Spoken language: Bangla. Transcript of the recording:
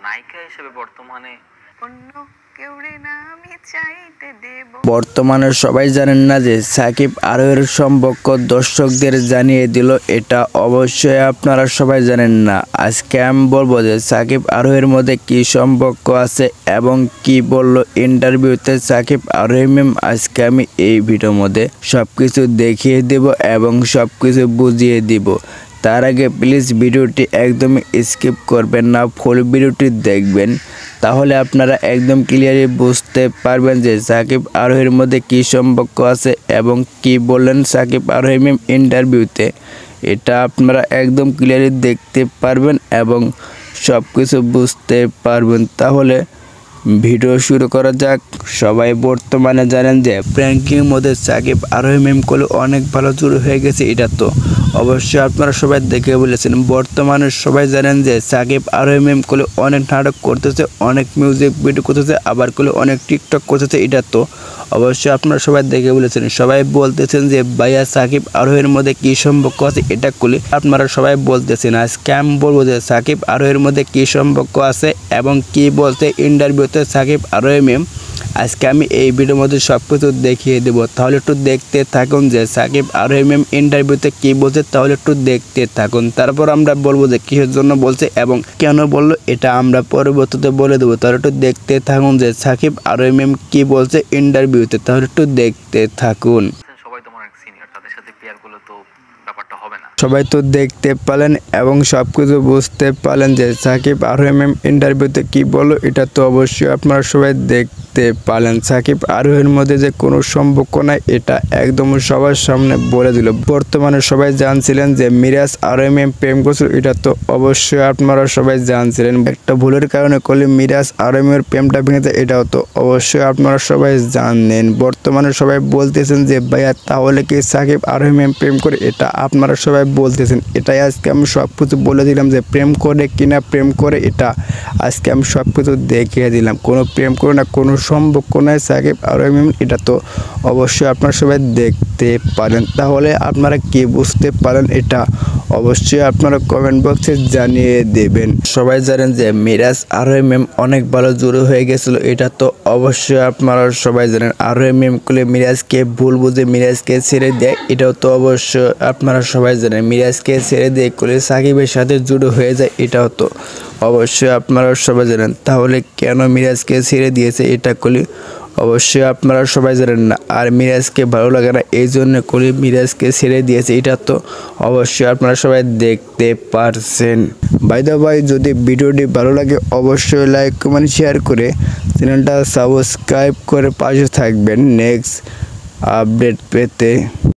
নায়িকা হিসেবে বর্তমানে অন্য কেউরে না আমি চাইতে দেব। বর্তমানে সবাই জানেন না যে সাকিব আরোহীর সম্পর্ক দর্শকদের জানিয়ে দিল, এটা অবশ্যই আপনারা সবাই জানেন না। আজকে আমি বলবো যে সাকিব আরোহীর মধ্যে কি সম্পর্ক আছে এবং কি বললো ইন্টারভিউতে সাকিব আরোহী ম্যাম। আজকে আমি এই ভিডিওর মধ্যে সবকিছু দেখিয়ে দেব এবং সবকিছু বুঝিয়ে দিব। তার আগে প্লিজ ভিডিওটি একদমই স্কিপ করবেন না, ফুল ভিডিওটি দেখবেন, তাহলে আপনারা একদম ক্লিয়ারলি বুঝতে পারবেন যে সাকিব আরোহীর মধ্যে কী সম্পর্ক আছে এবং কি বললেন সাকিব আরোহী ম্যাম ইন্টারভিউতে। এটা আপনারা একদম ক্লিয়ারলি দেখতে পারবেন এবং সব কিছু বুঝতে পারবেন। তাহলে ভিডিও শুরু করা যাক। সবাই বর্তমানে জানেন যে প্র্যাঙ্কিংয়ের মধ্যে সাকিব আরোহী ম্যাম করলে অনেক ভালো শুরু হয়ে গেছে, এটা তো অবশ্যই আপনারা সবাই দেখে বলেছেন। বর্তমানে সবাই জানেন যে সাকিব আরোহী ম্যাম করলে অনেক নাটক করতেছে, অনেক মিউজিক ভিডিও করতেছে, আবার করলে অনেক টিকটক করতেছে, এটা তো অবশ্যই আপনারা সবাই দেখে বলেছেন। সবাই বলতেছেন যে ভাইয়া সাকিব আরোহীর মধ্যে কী সম্পর্ক আছে, এটা করলে আপনারা সবাই বলতেছেন। আজকে আমি বলবো যে সাকিব আরোহীর মধ্যে কী সম্পর্ক আছে এবং কি বলতে ইন্টারভিউতে সাকিব আরোহী ম্যাম। আজকে আমি এই ভিডিওর মধ্যে সব কিছু দেখিয়ে দেবো, তাহলে একটু দেখতে থাকুন যে সাকিব আরোহী ম্যাম ইন্টারভিউতে কী বলছে, তাহলে একটু দেখতে থাকুন। তারপর আমরা বলবো যে কিসের জন্য বলছে এবং কেন বললো, এটা আমরা পরবর্তীতে বলে দেবো। তাহলে একটু দেখতে থাকুন যে সাকিব আরোহী ম্যাম কী বলছে ইন্টারভিউতে, তাহলে একটু দেখতে থাকুন। সবাই তোমার এক সিনিয়র, তাদের সাথে পেয়ার করলে তো ব্যাপারটা হবে না। সবাই তো দেখতে পেলেন এবং সব কিছু বুঝতে পারলেন যে সাকিব আরোহী ম্যাম ইন্টারভিউতে কী বললো, এটা তো অবশ্যই আপনারা সবাই দেখতে পারলেন। সাকিব আরোহীর মধ্যে যে কোনো সম্পর্ক নাই, এটা একদম সবার সামনে বলে দিল। বর্তমানে সবাই জানছিলেন যে মিরাজ আরোহী ম্যাম প্রেম করছিল, এটা তো অবশ্যই আপনারা সবাই জানছিলেন। একটা ভুলের কারণে করলে মিরাজ আরোহী ম্যামের প্রেমটা ভেঙেছে, এটাও তো অবশ্যই আপনারা সবাই জানেন। বর্তমানে সবাই বলতেছেন যে ভাইয়া তাহলে কি সাকিব আরোহী ম্যাম প্রেম করে, এটা আপনারা সবাই বলতেছেন। এটাই আজকে আমি সব কিছু বলে দিলাম যে প্রেম করে কিনা প্রেম করে, এটা আজকে আমি সব কিছু দেখিয়ে দিলাম। কোনো প্রেম করে না, কোনো সম্পর্ক নয় সাকিব আরোহী ম্যাম, এটা তো অবশ্যই আপনারা সবাই দেখতে পারেন। তাহলে আপনারা কি বুঝতে পারেন, এটা অবশ্যই আপনারা কমেন্ট বক্সে জানিয়ে দেবেন। সবাই জানেন যে মিরাজ আরোহী ম্যাম অনেক ভালো জুড়ে হয়ে গেছিল, এটা তো অবশ্যই আপনারা সবাই জানেন। আরোহী ম্যাম করলে মিরাজকে ভুল বুঝে মিরাজকে ছেড়ে দেয়, এটাও তো অবশ্যই আপনারা সবাই জানেন। মিরাজকে ছেড়ে দিয়ে করলে সাকিবের সাথে জুড়ে হয়ে যায়, এটাও তো অবশ্যই আপনারা সবাই জানেন। তাহলে কেন মিরাজকে ছেড়ে দিয়েছে, এটা করলে অবশ্যই আপনারা সবাই জানেন না। আর মিরাজকে ভালো লাগে না, এই জন্য করে মিরাজকে ছেড়ে দিয়েছে, এটা তো অবশ্যই আপনারা সবাই দেখতে পারছেন। বাই দ্য বাই, যদি ভিডিওটি ভালো লাগে অবশ্যই লাইক কমেন্ট শেয়ার করে চ্যানেলটা সাবস্ক্রাইব করে পাশে থাকবেন নেক্সট আপডেট পেতে।